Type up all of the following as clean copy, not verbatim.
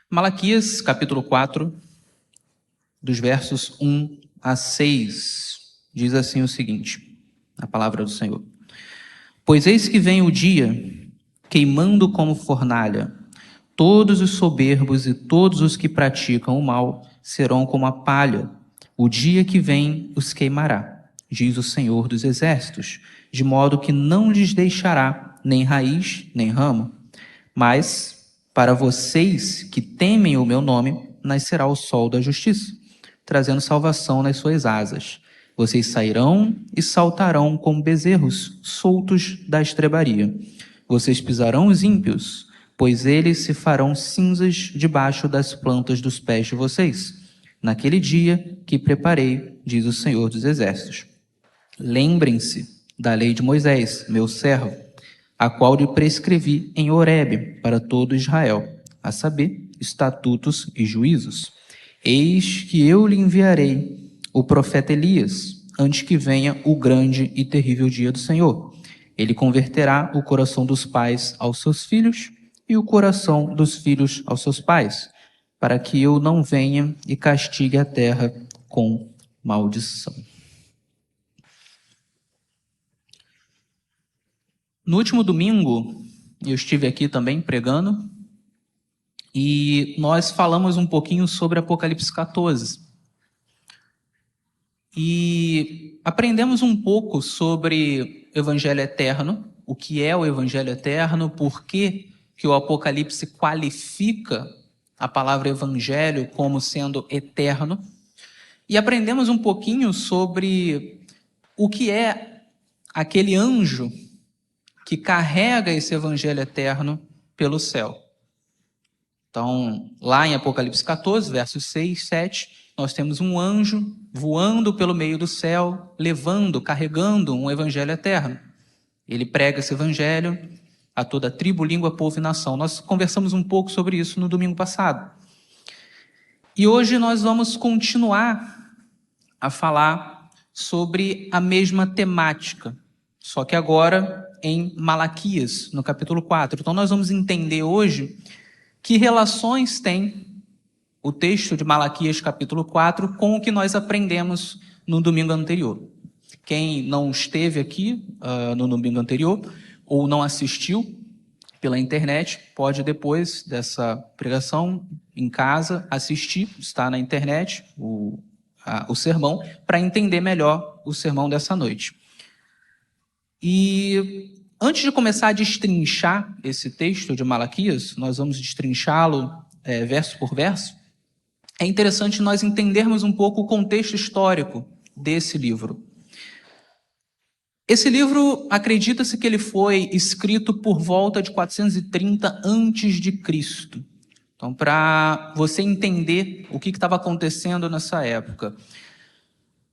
Malaquias, capítulo 4, dos versos 1 a 6, diz assim o seguinte, a palavra do Senhor. Pois eis que vem o dia, queimando como fornalha, todos os soberbos e todos os que praticam o mal serão como a palha. O dia que vem os queimará, diz o Senhor dos Exércitos, de modo que não lhes deixará nem raiz, nem ramo. Mas, para vocês que temem o meu nome, nascerá o sol da justiça, trazendo salvação nas suas asas. Vocês sairão e saltarão como bezerros soltos da estrebaria. Vocês pisarão os ímpios, pois eles se farão cinzas debaixo das plantas dos pés de vocês, naquele dia que preparei, diz o Senhor dos Exércitos. Lembrem-se da lei de Moisés, meu servo, a qual lhe prescrevi em Horebe para todo Israel, a saber, estatutos e juízos. Eis que eu lhe enviarei o profeta Elias, antes que venha o grande e terrível dia do Senhor. Ele converterá o coração dos pais aos seus filhos e o coração dos filhos aos seus pais, para que eu não venha e castigue a terra com maldição. No último domingo, eu estive aqui também pregando e nós falamos um pouquinho sobre Apocalipse 14. E aprendemos um pouco sobre o Evangelho Eterno, o que é o Evangelho Eterno, por que o Apocalipse qualifica a palavra Evangelho como sendo eterno. E aprendemos um pouquinho sobre o que é aquele anjo que carrega esse evangelho eterno pelo céu. Então, lá em Apocalipse 14, versos 6, 7, nós temos um anjo voando pelo meio do céu, levando, carregando um evangelho eterno. Ele prega esse evangelho a toda tribo, língua, povo e nação. Nós conversamos um pouco sobre isso no domingo passado. E hoje nós vamos continuar a falar sobre a mesma temática, só que agora em Malaquias, no capítulo 4. Então nós vamos entender hoje que relações tem o texto de Malaquias, capítulo 4, com o que nós aprendemos no domingo anterior. Quem não esteve aqui no domingo anterior ou não assistiu pela internet, pode depois dessa pregação em casa assistir, está na internet, o sermão, para entender melhor o sermão dessa noite. E antes de começar a destrinchar esse texto de Malaquias, nós vamos destrinchá-lo verso por verso, é interessante nós entendermos um pouco o contexto histórico desse livro. Esse livro, acredita-se que ele foi escrito por volta de 430 a.C. Então, para você entender o que estava acontecendo nessa época,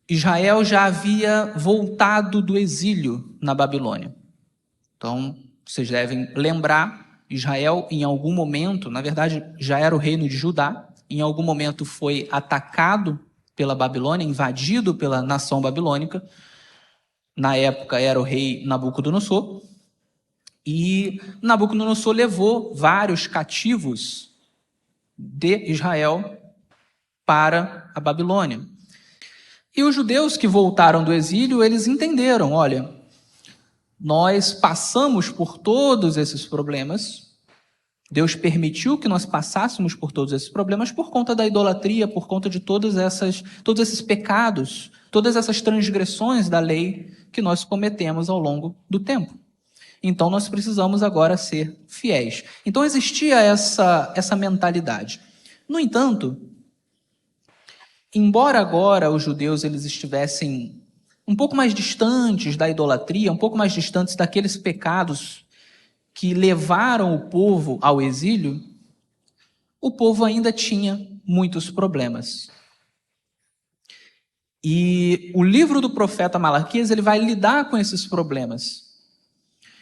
Israel já havia voltado do exílio na Babilônia. Então, vocês devem lembrar, Israel em algum momento, na verdade já era o reino de Judá, em algum momento foi atacado pela Babilônia, invadido pela nação babilônica. Na época era o rei Nabucodonosor, e Nabucodonosor levou vários cativos de Israel para a Babilônia. E os judeus que voltaram do exílio, eles entenderam, olha, nós passamos por todos esses problemas, Deus permitiu que nós passássemos por todos esses problemas por conta da idolatria, por conta de todos esses pecados, todas essas transgressões da lei que nós cometemos ao longo do tempo. Então nós precisamos agora ser fiéis. Então existia essa mentalidade. No entanto, embora agora os judeus eles estivessem um pouco mais distantes da idolatria, um pouco mais distantes daqueles pecados que levaram o povo ao exílio, o povo ainda tinha muitos problemas. E o livro do profeta Malaquias ele vai lidar com esses problemas.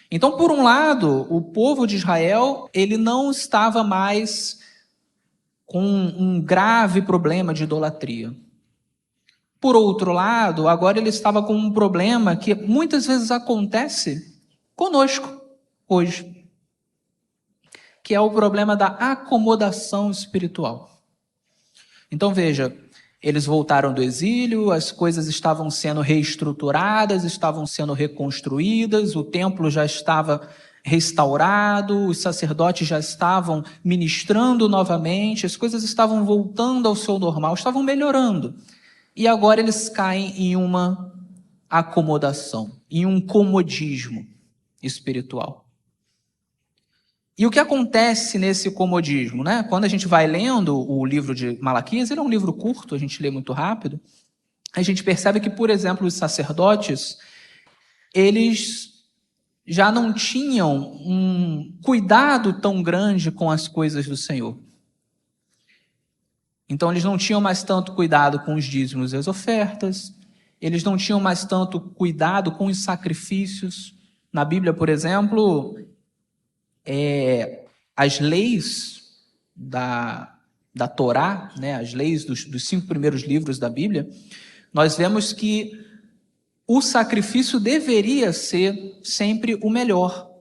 Então, por um lado, o povo de Israel ele não estava mais com um grave problema de idolatria. Por outro lado, agora ele estava com um problema que muitas vezes acontece conosco hoje, que é o problema da acomodação espiritual. Então veja, eles voltaram do exílio, as coisas estavam sendo reestruturadas, estavam sendo reconstruídas, o templo já estava restaurado, os sacerdotes já estavam ministrando novamente, as coisas estavam voltando ao seu normal, estavam melhorando. E agora eles caem em uma acomodação, em um comodismo espiritual. E o que acontece nesse comodismo, né? Quando a gente vai lendo o livro de Malaquias, ele é um livro curto, a gente lê muito rápido, a gente percebe que, por exemplo, os sacerdotes, eles já não tinham um cuidado tão grande com as coisas do Senhor. Então, eles não tinham mais tanto cuidado com os dízimos e as ofertas, eles não tinham mais tanto cuidado com os sacrifícios. Na Bíblia, por exemplo, as leis da Torá, né, as leis dos 5 primeiros livros da Bíblia, nós vemos que o sacrifício deveria ser sempre o melhor,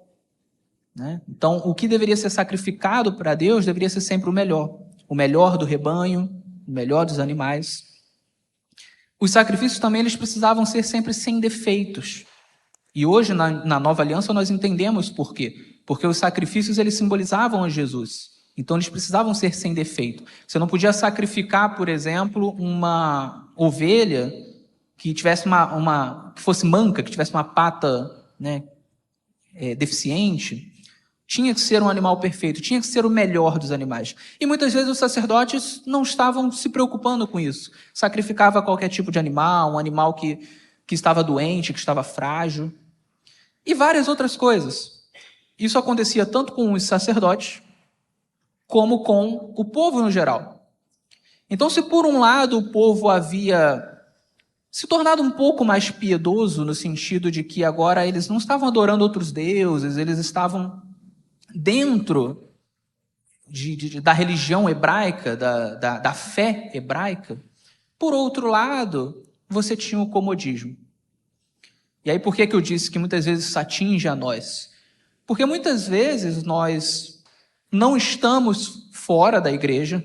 né? Então, o que deveria ser sacrificado para Deus deveria ser sempre o melhor do rebanho, o melhor dos animais. Os sacrifícios também eles precisavam ser sempre sem defeitos. E hoje, na Nova Aliança, nós entendemos por quê. Porque os sacrifícios eles simbolizavam a Jesus. Então, eles precisavam ser sem defeito. Você não podia sacrificar, por exemplo, uma ovelha que tivesse que fosse manca, que tivesse uma pata, né, deficiente. Tinha que ser um animal perfeito, tinha que ser o melhor dos animais. E muitas vezes os sacerdotes não estavam se preocupando com isso. Sacrificava qualquer tipo de animal, um animal que estava doente, que estava frágil. E várias outras coisas. Isso acontecia tanto com os sacerdotes, como com o povo no geral. Então, se por um lado o povo havia se tornado um pouco mais piedoso, no sentido de que agora eles não estavam adorando outros deuses, eles estavam dentro da religião hebraica, da fé hebraica. Por outro lado, você tinha o comodismo. E aí por que eu disse que muitas vezes isso atinge a nós? Porque muitas vezes nós não estamos fora da igreja,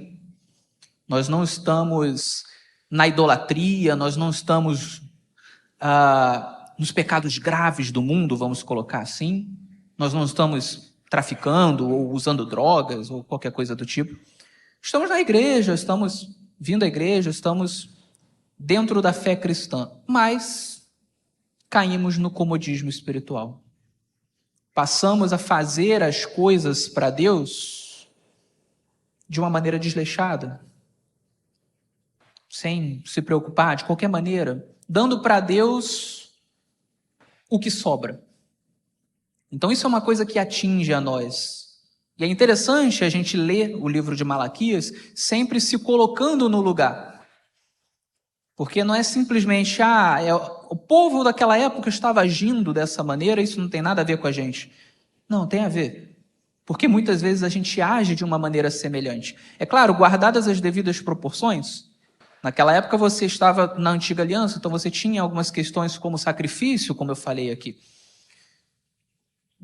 nós não estamos na idolatria, nós não estamos nos pecados graves do mundo, vamos colocar assim, nós não estamos traficando ou usando drogas ou qualquer coisa do tipo. Estamos na igreja, estamos vindo à igreja, estamos dentro da fé cristã, mas caímos no comodismo espiritual. Passamos a fazer as coisas para Deus de uma maneira desleixada, sem se preocupar, de qualquer maneira, dando para Deus o que sobra. Então isso é uma coisa que atinge a nós. E é interessante a gente ler o livro de Malaquias sempre se colocando no lugar. Porque não é simplesmente, o povo daquela época estava agindo dessa maneira, isso não tem nada a ver com a gente. Não, tem a ver. Porque muitas vezes a gente age de uma maneira semelhante. É claro, guardadas as devidas proporções. Naquela época você estava na antiga aliança, então você tinha algumas questões como sacrifício, como eu falei aqui.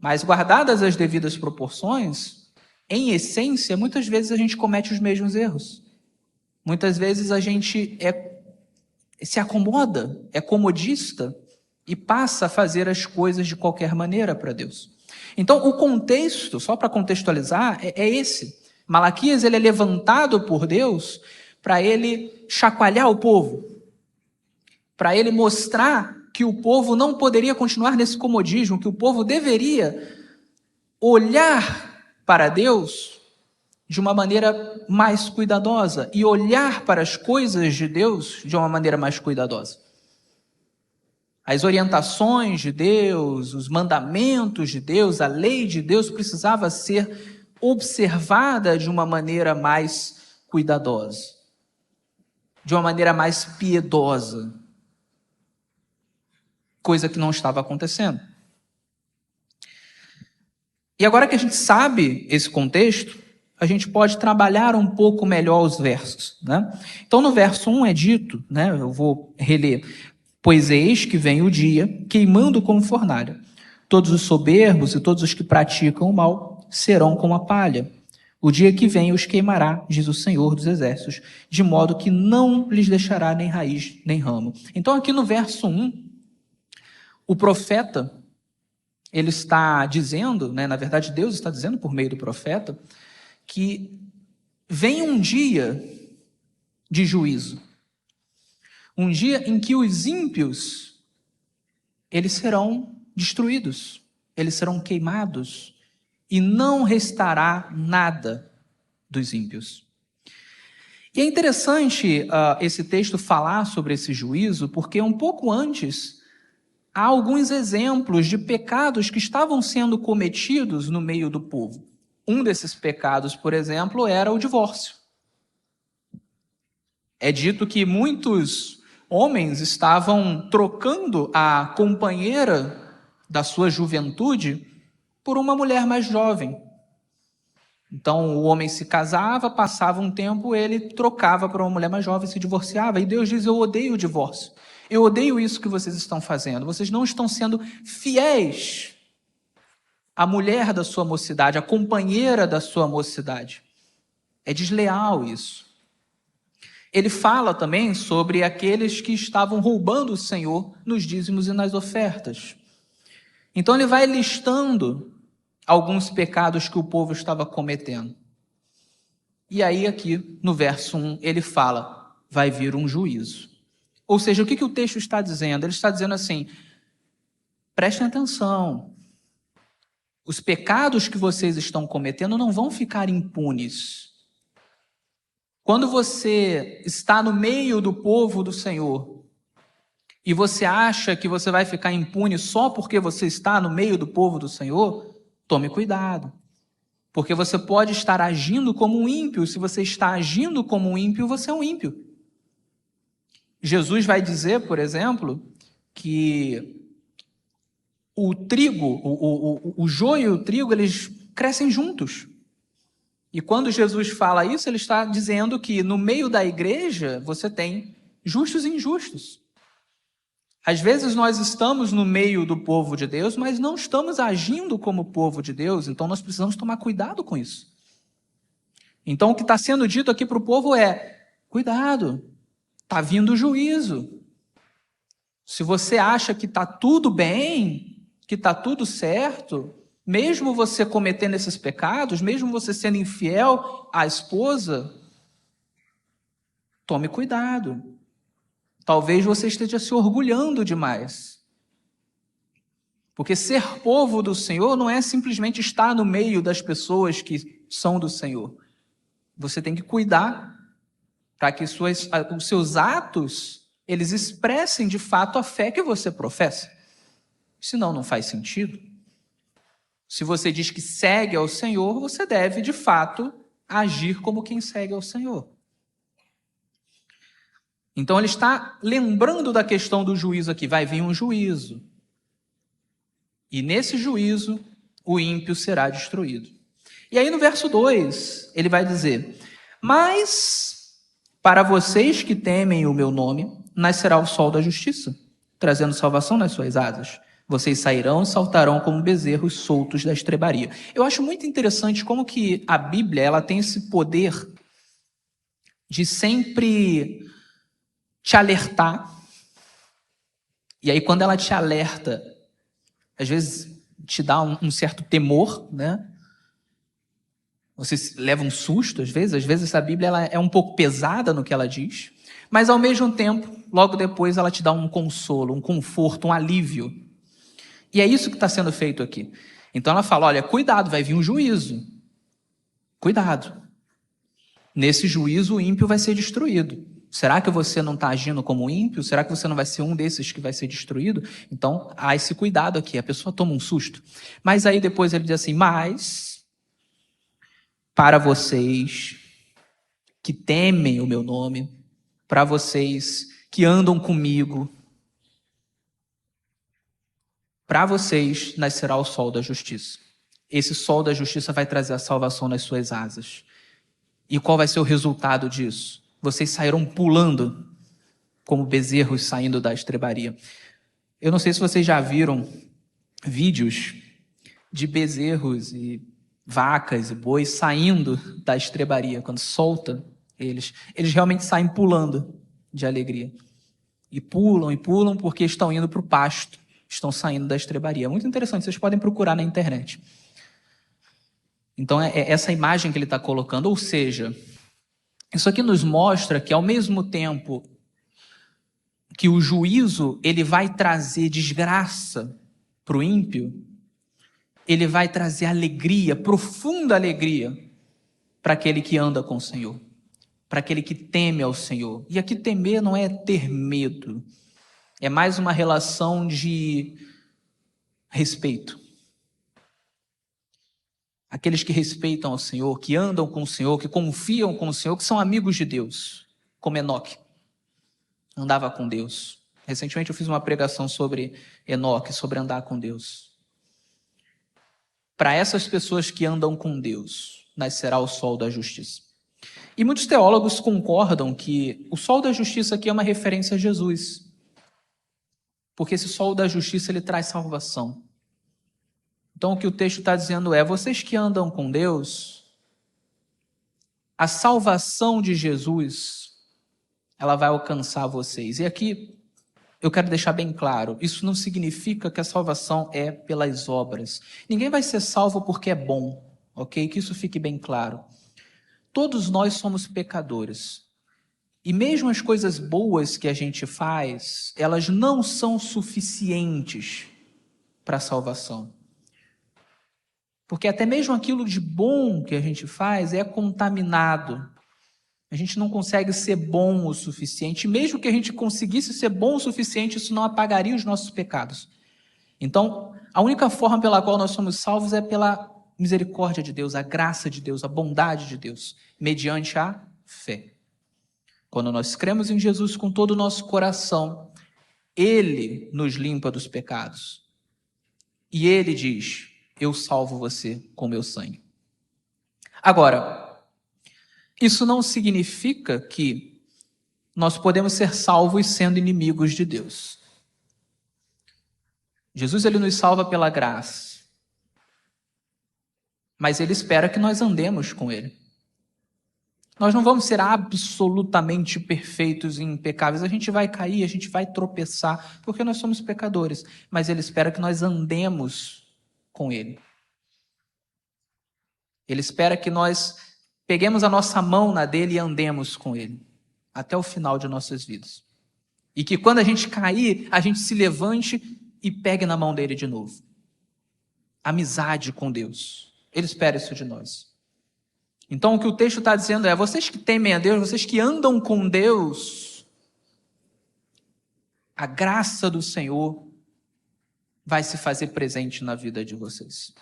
Mas guardadas as devidas proporções, em essência, muitas vezes a gente comete os mesmos erros. Muitas vezes a gente se acomoda, é comodista e passa a fazer as coisas de qualquer maneira para Deus. Então, o contexto, só para contextualizar, é esse. Malaquias ele é levantado por Deus para ele chacoalhar o povo, para ele mostrar que o povo não poderia continuar nesse comodismo, que o povo deveria olhar para Deus de uma maneira mais cuidadosa e olhar para as coisas de Deus de uma maneira mais cuidadosa. As orientações de Deus, os mandamentos de Deus, a lei de Deus precisava ser observada de uma maneira mais cuidadosa, de uma maneira mais piedosa, coisa que não estava acontecendo. E agora que a gente sabe esse contexto, a gente pode trabalhar um pouco melhor os versos, né? Então, no verso 1 é dito, né? Eu vou reler. Pois eis que vem o dia, queimando como fornalha. Todos os soberbos e todos os que praticam o mal serão como a palha. O dia que vem os queimará, diz o Senhor dos Exércitos, de modo que não lhes deixará nem raiz nem ramo. Então aqui no verso 1, o profeta, ele está dizendo, na verdade Deus está dizendo por meio do profeta, que vem um dia de juízo. Um dia em que os ímpios, eles serão destruídos, eles serão queimados, e não restará nada dos ímpios. E é interessante esse texto falar sobre esse juízo, porque um pouco antes, há alguns exemplos de pecados que estavam sendo cometidos no meio do povo. Um desses pecados, por exemplo, era o divórcio. É dito que muitos homens estavam trocando a companheira da sua juventude por uma mulher mais jovem. Então o homem se casava, passava um tempo, ele trocava para uma mulher mais jovem, se divorciava. E Deus diz: eu odeio o divórcio. Eu odeio isso que vocês estão fazendo. Vocês não estão sendo fiéis à mulher da sua mocidade, à companheira da sua mocidade. É desleal isso. Ele fala também sobre aqueles que estavam roubando o Senhor nos dízimos e nas ofertas. Então ele vai listando alguns pecados que o povo estava cometendo. E aí aqui no verso 1 ele fala: vai vir um juízo. Ou seja, o que o texto está dizendo? Ele está dizendo assim: prestem atenção, os pecados que vocês estão cometendo não vão ficar impunes. Quando você está no meio do povo do Senhor e você acha que você vai ficar impune só porque você está no meio do povo do Senhor, tome cuidado, porque você pode estar agindo como um ímpio. Se você está agindo como um ímpio, você é um ímpio. Jesus vai dizer, por exemplo, que o trigo, o joio e o trigo, eles crescem juntos. E quando Jesus fala isso, ele está dizendo que no meio da igreja você tem justos e injustos. Às vezes nós estamos no meio do povo de Deus, mas não estamos agindo como povo de Deus, então nós precisamos tomar cuidado com isso. Então o que está sendo dito aqui para o povo é: cuidado, está vindo o juízo. Se você acha que está tudo bem, que está tudo certo, mesmo você cometendo esses pecados, mesmo você sendo infiel à esposa, tome cuidado. Talvez você esteja se orgulhando demais. Porque ser povo do Senhor não é simplesmente estar no meio das pessoas que são do Senhor. Você tem que cuidar para que os seus atos, eles expressem de fato a fé que você professa. Senão não faz sentido. Se você diz que segue ao Senhor, você deve, de fato, agir como quem segue ao Senhor. Então ele está lembrando da questão do juízo aqui. Vai vir um juízo. E nesse juízo, o ímpio será destruído. E aí no verso 2, ele vai dizer: mas para vocês que temem o meu nome, nascerá o sol da justiça, trazendo salvação nas suas asas. Vocês sairão e saltarão como bezerros soltos da estrebaria. Eu acho muito interessante como que a Bíblia ela tem esse poder de sempre te alertar. E aí quando ela te alerta, às vezes te dá um certo temor, né? Você leva um susto às vezes a Bíblia ela é um pouco pesada no que ela diz, mas ao mesmo tempo, logo depois ela te dá um consolo, um conforto, um alívio. E é isso que está sendo feito aqui. Então ela fala: olha, cuidado, vai vir um juízo. Cuidado. Nesse juízo o ímpio vai ser destruído. Será que você não está agindo como ímpio? Será que você não vai ser um desses que vai ser destruído? Então há esse cuidado aqui. A pessoa toma um susto. Mas aí depois ele diz assim: mas para vocês que temem o meu nome, para vocês que andam comigo, para vocês nascerá o sol da justiça. Esse sol da justiça vai trazer a salvação nas suas asas. E qual vai ser o resultado disso? Vocês sairão pulando como bezerros saindo da estrebaria. Eu não sei se vocês já viram vídeos de bezerros e vacas e bois saindo da estrebaria, quando solta eles realmente saem pulando de alegria. E pulam porque estão indo para o pasto, estão saindo da estrebaria. É muito interessante, vocês podem procurar na internet. Então é essa imagem que ele está colocando, ou seja, isso aqui nos mostra que ao mesmo tempo que o juízo ele vai trazer desgraça para o ímpio, ele vai trazer alegria, profunda alegria, para aquele que anda com o Senhor, para aquele que teme ao Senhor. E aqui temer não é ter medo, é mais uma relação de respeito. Aqueles que respeitam ao Senhor, que andam com o Senhor, que confiam com o Senhor, que são amigos de Deus, como Enoque, andava com Deus. Recentemente eu fiz uma pregação sobre Enoque, sobre andar com Deus. Para essas pessoas que andam com Deus, nascerá o sol da justiça. E muitos teólogos concordam que o sol da justiça aqui é uma referência a Jesus. Porque esse sol da justiça, ele traz salvação. Então o que o texto está dizendo é, vocês que andam com Deus, a salvação de Jesus, ela vai alcançar vocês. E aqui eu quero deixar bem claro, isso não significa que a salvação é pelas obras. Ninguém vai ser salvo porque é bom, ok? Que isso fique bem claro. Todos nós somos pecadores. E mesmo as coisas boas que a gente faz, elas não são suficientes para a salvação. Porque até mesmo aquilo de bom que a gente faz é contaminado. A gente não consegue ser bom o suficiente. Mesmo que a gente conseguisse ser bom o suficiente, isso não apagaria os nossos pecados. Então, a única forma pela qual nós somos salvos é pela misericórdia de Deus, a graça de Deus, a bondade de Deus, mediante a fé. Quando nós cremos em Jesus com todo o nosso coração, Ele nos limpa dos pecados. E Ele diz, eu salvo você com meu sangue. Agora, isso não significa que nós podemos ser salvos sendo inimigos de Deus. Jesus, ele nos salva pela graça, mas ele espera que nós andemos com ele. Nós não vamos ser absolutamente perfeitos e impecáveis, a gente vai cair, a gente vai tropeçar, porque nós somos pecadores, mas ele espera que nós andemos com ele. Ele espera que nós peguemos a nossa mão na dele e andemos com ele, até o final de nossas vidas. E que quando a gente cair, a gente se levante e pegue na mão dele de novo. Amizade com Deus. Ele espera isso de nós. Então o que o texto está dizendo é, vocês que temem a Deus, vocês que andam com Deus, a graça do Senhor vai se fazer presente na vida de vocês.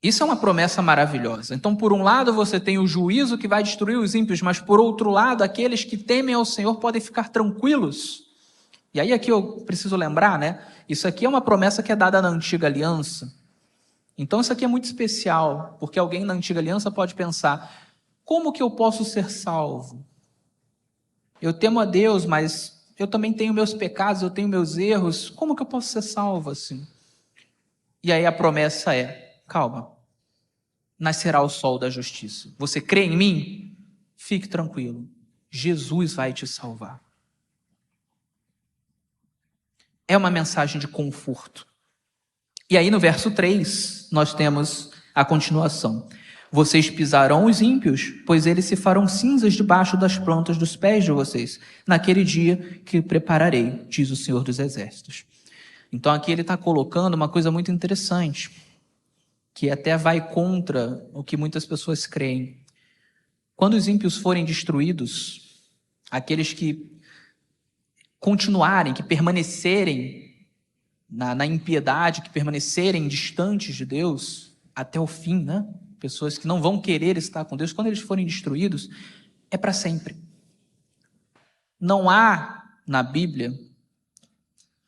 Isso é uma promessa maravilhosa. Então, por um lado, você tem o juízo que vai destruir os ímpios, mas por outro lado, aqueles que temem ao Senhor podem ficar tranquilos. E aí aqui eu preciso lembrar, né? Isso aqui é uma promessa que é dada na antiga aliança. Então isso aqui é muito especial, porque alguém na antiga aliança pode pensar, como que eu posso ser salvo? Eu temo a Deus, mas eu também tenho meus pecados, eu tenho meus erros, como que eu posso ser salvo assim? E aí a promessa é, calma, nascerá o sol da justiça. Você crê em mim? Fique tranquilo, Jesus vai te salvar. É uma mensagem de conforto. E aí no verso 3, nós temos a continuação. Vocês pisarão os ímpios, pois eles se farão cinzas debaixo das plantas dos pés de vocês, naquele dia que prepararei, diz o Senhor dos Exércitos. Então aqui ele está colocando uma coisa muito interessante, que até vai contra o que muitas pessoas creem. Quando os ímpios forem destruídos, aqueles que continuarem, que permanecerem na impiedade, que permanecerem distantes de Deus até o fim, né? Pessoas que não vão querer estar com Deus, quando eles forem destruídos, é para sempre. Não há na Bíblia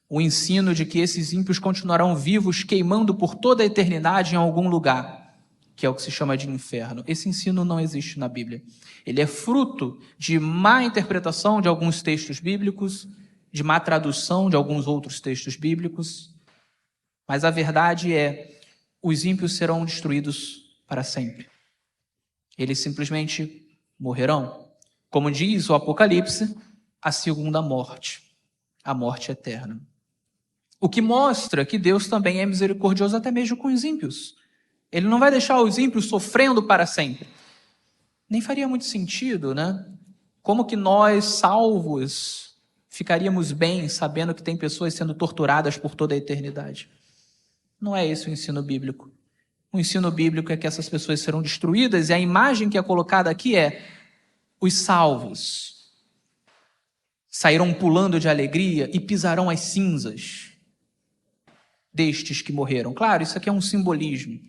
o ensino de que esses ímpios continuarão vivos, queimando por toda a eternidade em algum lugar, que é o que se chama de inferno. Esse ensino não existe na Bíblia. Ele é fruto de má interpretação de alguns textos bíblicos, de má tradução de alguns outros textos bíblicos, Mas a verdade é, os ímpios serão destruídos para sempre. Eles simplesmente morrerão. Como diz o Apocalipse, a segunda morte, a morte eterna. O que mostra que Deus também é misericordioso até mesmo com os ímpios. Ele não vai deixar os ímpios sofrendo para sempre. Nem faria muito sentido, né? Como que nós, salvos, ficaríamos bem sabendo que tem pessoas sendo torturadas por toda a eternidade? Não é esse o ensino bíblico. O ensino bíblico é que essas pessoas serão destruídas, e a imagem que é colocada aqui é: os salvos sairão pulando de alegria e pisarão as cinzas destes que morreram. Claro, isso aqui é um simbolismo.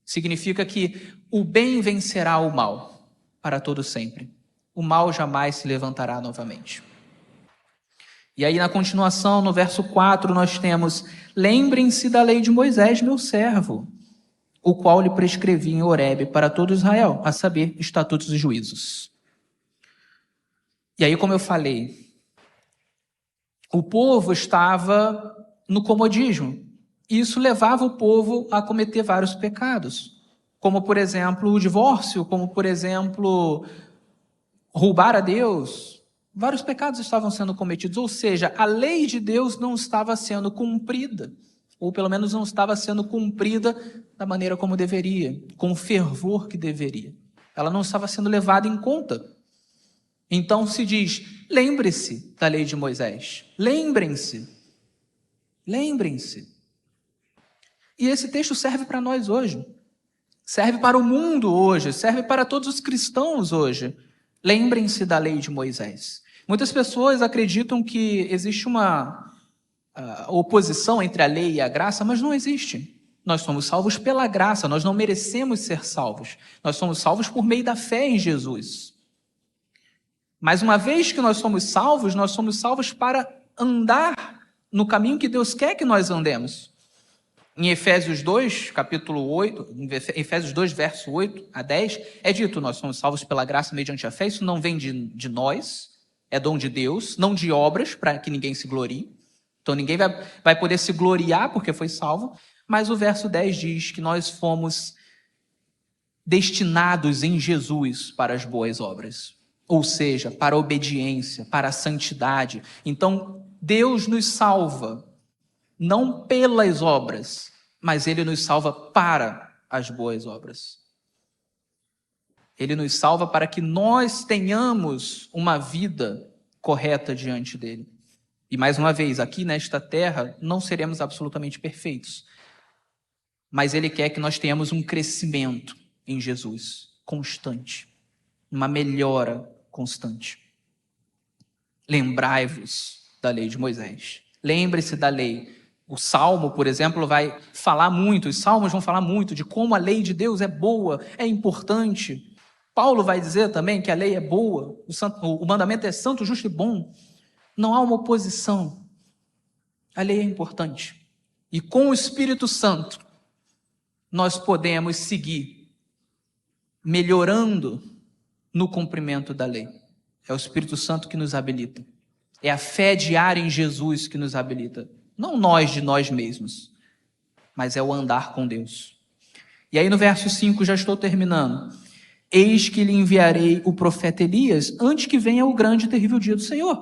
Significa que o bem vencerá o mal para todo sempre. O mal jamais se levantará novamente. E aí, na continuação, no verso 4, nós temos: lembrem-se da lei de Moisés, meu servo, o qual lhe prescrevi em Horebe para todo Israel, a saber, estatutos e juízos. E aí, como eu falei, o povo estava no comodismo. E isso levava o povo a cometer vários pecados, como, por exemplo, o divórcio, como, por exemplo, roubar a Deus. Vários pecados estavam sendo cometidos, ou seja, a lei de Deus não estava sendo cumprida, ou pelo menos não estava sendo cumprida da maneira como deveria, com o fervor que deveria. Ela não estava sendo levada em conta. Então se diz: lembre-se da lei de Moisés, lembrem-se. E esse texto serve para nós hoje, serve para o mundo hoje, serve para todos os cristãos hoje. Lembrem-se da lei de Moisés. Muitas pessoas acreditam que existe uma oposição entre a lei e a graça, mas não existe. Nós somos salvos pela graça, nós não merecemos ser salvos. Nós somos salvos por meio da fé em Jesus. Mas uma vez que nós somos salvos para andar no caminho que Deus quer que nós andemos. Em Efésios 2, capítulo 8, Efésios 2, verso 8 a 10, é dito: nós somos salvos pela graça mediante a fé. Isso não vem de nós, é dom de Deus, não de obras, para que ninguém se glorie. Então ninguém vai poder se gloriar porque foi salvo. Mas o verso 10 diz que nós fomos destinados em Jesus para as boas obras. Ou seja, para a obediência, para a santidade. Então Deus nos salva não pelas obras, mas Ele nos salva para as boas obras. Ele nos salva para que nós tenhamos uma vida correta diante dEle. E mais uma vez, aqui nesta terra, não seremos absolutamente perfeitos. Mas Ele quer que nós tenhamos um crescimento em Jesus, constante. Uma melhora constante. Lembrai-vos da lei de Moisés. Lembre-se da lei. O Salmo, por exemplo, vai falar muito, os Salmos vão falar muito de como a lei de Deus é boa, é importante. Paulo vai dizer também que a lei é boa, o mandamento é santo, justo e bom. Não há uma oposição. A lei é importante. E com o Espírito Santo, nós podemos seguir melhorando no cumprimento da lei. É o Espírito Santo que nos habilita. É a fé diária em Jesus que nos habilita. Não nós de nós mesmos, mas é o andar com Deus. E aí no verso 5, já estou terminando. Eis que lhe enviarei o profeta Elias antes que venha o grande e terrível dia do Senhor.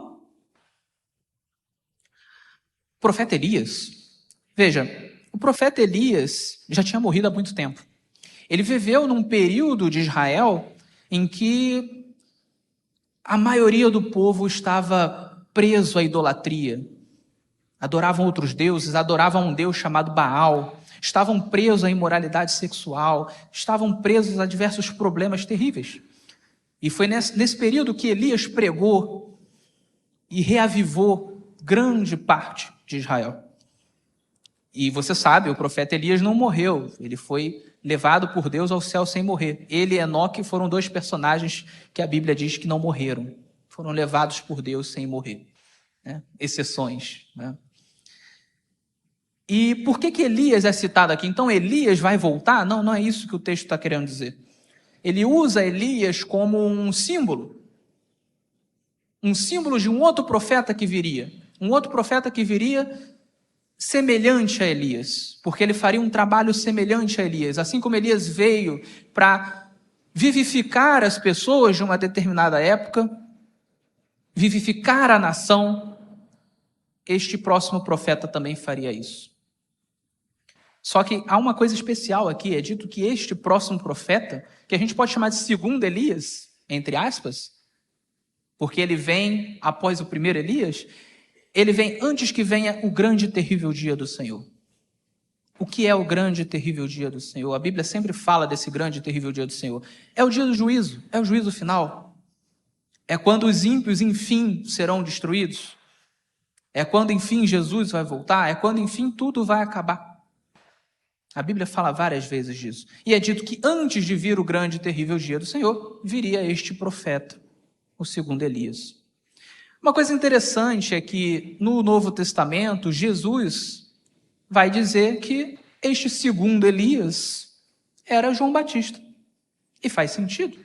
O profeta Elias, veja, o profeta Elias já tinha morrido há muito tempo. Ele viveu num período de Israel em que a maioria do povo estava preso à idolatria. Adoravam outros deuses, adoravam um deus chamado Baal, estavam presos à imoralidade sexual, estavam presos a diversos problemas terríveis. E foi nesse período que Elias pregou e reavivou grande parte de Israel. E você sabe, o profeta Elias não morreu, ele foi levado por Deus ao céu sem morrer. Ele e Enoque foram dois personagens que a Bíblia diz que não morreram, foram levados por Deus sem morrer, né? Exceções, né? E por que Elias é citado aqui? Então Elias vai voltar? Não, não é isso que o texto está querendo dizer. Ele usa Elias como um símbolo de um outro profeta que viria. Um outro profeta que viria semelhante a Elias, porque ele faria um trabalho semelhante a Elias. Assim como Elias veio para vivificar as pessoas de uma determinada época, vivificar a nação, este próximo profeta também faria isso. Só que há uma coisa especial aqui, é dito que este próximo profeta, que a gente pode chamar de segundo Elias, entre aspas, porque ele vem após o primeiro Elias, ele vem antes que venha o grande e terrível dia do Senhor. O que é o grande e terrível dia do Senhor? A Bíblia sempre fala desse grande e terrível dia do Senhor. É o dia do juízo, é o juízo final. É quando os ímpios, enfim, serão destruídos. É quando, enfim, Jesus vai voltar. É quando, enfim, tudo vai acabar. A Bíblia fala várias vezes disso. E é dito que antes de vir o grande e terrível dia do Senhor, viria este profeta, o segundo Elias. Uma coisa interessante é que no Novo Testamento, Jesus vai dizer que este segundo Elias era João Batista. E faz sentido.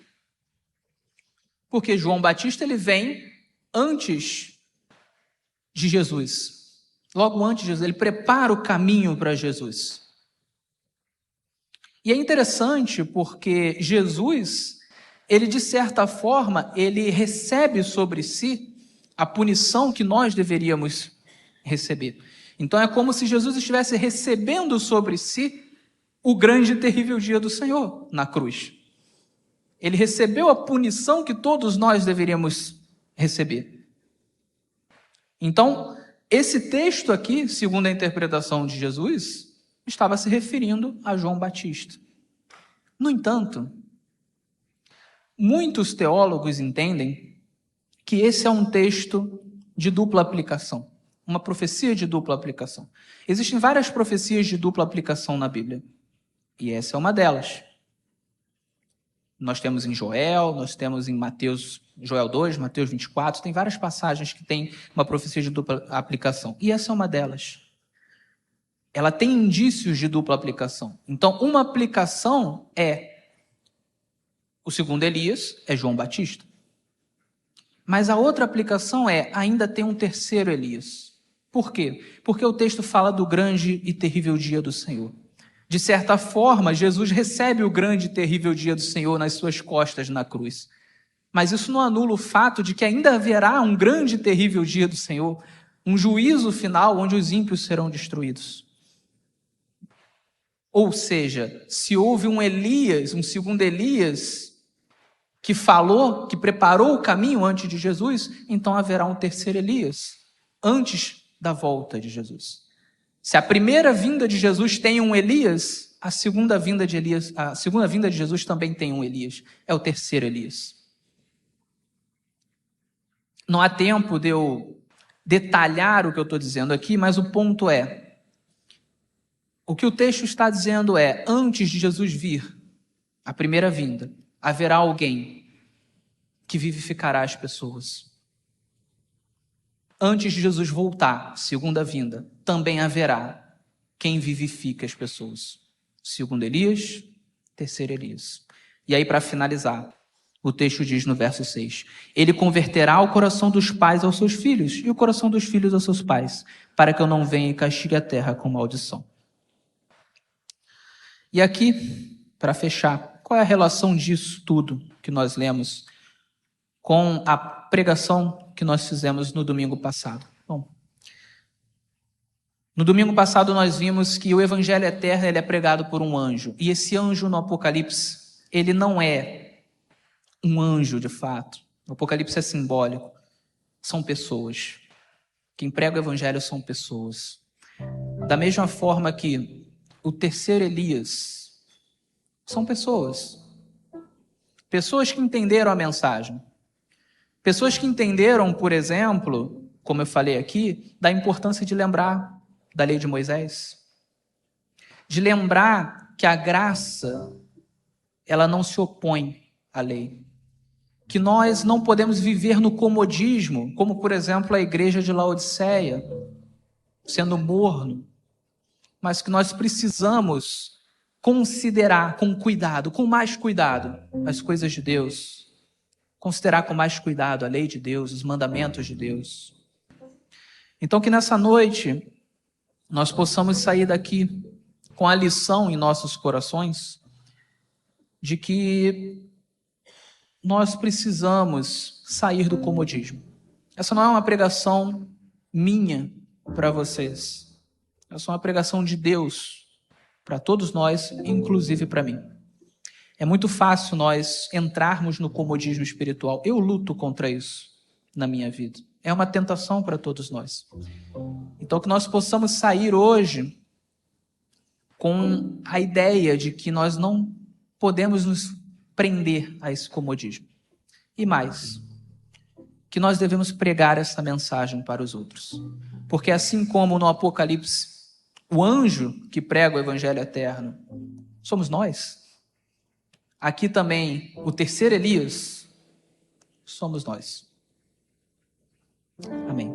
Porque João Batista ele vem antes de Jesus. Logo antes de Jesus, ele prepara o caminho para Jesus. E é interessante porque Jesus, ele de certa forma, ele recebe sobre si a punição que nós deveríamos receber. Então é como se Jesus estivesse recebendo sobre si o grande e terrível dia do Senhor na cruz. Ele recebeu a punição que todos nós deveríamos receber. Então, esse texto aqui, segundo a interpretação de Jesus, estava se referindo a João Batista. No entanto, muitos teólogos entendem que esse é um texto de dupla aplicação, uma profecia de dupla aplicação. Existem várias profecias de dupla aplicação na Bíblia, e essa é uma delas. Nós temos em Joel, nós temos em Mateus, Joel 2, Mateus 24, tem várias passagens que tem uma profecia de dupla aplicação, e essa é uma delas. Ela tem indícios de dupla aplicação. Então, uma aplicação é o segundo Elias, é João Batista. Mas a outra aplicação ainda tem um terceiro Elias. Por quê? Porque o texto fala do grande e terrível dia do Senhor. De certa forma, Jesus recebe o grande e terrível dia do Senhor nas suas costas na cruz. Mas isso não anula o fato de que ainda haverá um grande e terrível dia do Senhor, um juízo final onde os ímpios serão destruídos. Ou seja, se houve um Elias, um segundo Elias, que falou, que preparou o caminho antes de Jesus, então haverá um terceiro Elias, antes da volta de Jesus. Se a primeira vinda de Jesus tem um Elias, a segunda vinda de Jesus também tem um Elias. É o terceiro Elias. Não há tempo de eu detalhar o que eu estou dizendo aqui, mas o ponto é, o que o texto está dizendo é, antes de Jesus vir, a primeira vinda, haverá alguém que vivificará as pessoas. Antes de Jesus voltar, segunda vinda, também haverá quem vivifica as pessoas. Segundo Elias, terceiro Elias. E aí, para finalizar, o texto diz no verso 6, ele converterá o coração dos pais aos seus filhos e o coração dos filhos aos seus pais, para que eu não venha e castigue a terra com maldição. E aqui, para fechar, qual é a relação disso tudo que nós lemos com a pregação que nós fizemos no domingo passado? Bom, no domingo passado nós vimos que o evangelho eterno ele é pregado por um anjo, e esse anjo no Apocalipse, ele não é um anjo de fato. O Apocalipse é simbólico, são pessoas. Quem prega o evangelho são pessoas. Da mesma forma que o terceiro Elias são pessoas. Pessoas que entenderam a mensagem. Pessoas que entenderam, por exemplo, como eu falei aqui, da importância de lembrar da lei de Moisés. De lembrar que a graça, ela não se opõe à lei. Que nós não podemos viver no comodismo, como, por exemplo, a igreja de Laodiceia, sendo morno, mas que nós precisamos considerar com cuidado, com mais cuidado, as coisas de Deus. Considerar com mais cuidado a lei de Deus, os mandamentos de Deus. Então que nessa noite nós possamos sair daqui com a lição em nossos corações de que nós precisamos sair do comodismo. Essa não é uma pregação minha para vocês. Essa é uma pregação de Deus para todos nós, inclusive para mim. É muito fácil nós entrarmos no comodismo espiritual. Eu luto contra isso na minha vida. É uma tentação para todos nós. Então, que nós possamos sair hoje com a ideia de que nós não podemos nos prender a esse comodismo. E mais, que nós devemos pregar essa mensagem para os outros. Porque assim como no Apocalipse, o anjo que prega o evangelho eterno somos nós, aqui também o terceiro Elias somos nós. Amém.